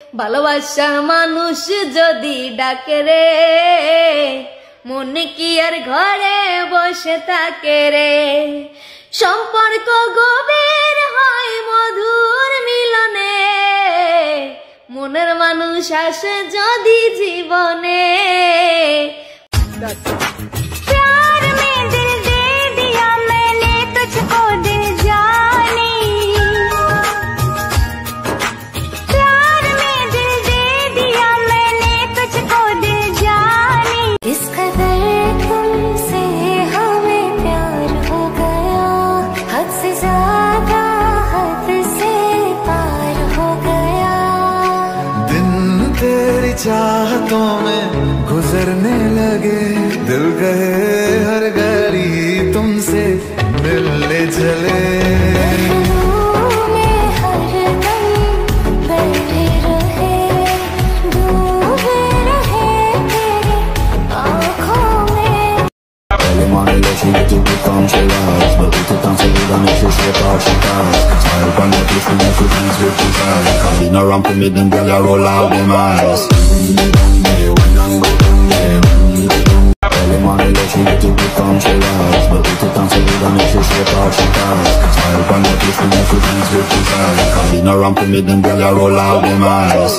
ভালোবাসার মানুষ যদি ডাকে রে, মনে কি আর ঘরে বসে থাকে রে। সম্পর্ক গভীর হয় মধুর মিলনে, মনের মানুষ আসে যদি জীবনে। चाहतों में गुजरने लगे, दिल गए हर घड़ी तुमसे मिलने चले। But we took down to the make you slip out your cars. Smile upon the face when you could please with your eyes. Come in around for me, then girl, you roll out them eyes. Early morning, let you get to become jealous. But we took down to the make you slip out your cars. Smile upon the face when you could please with your eyes. Come in around for me, then girl, you roll out them eyes.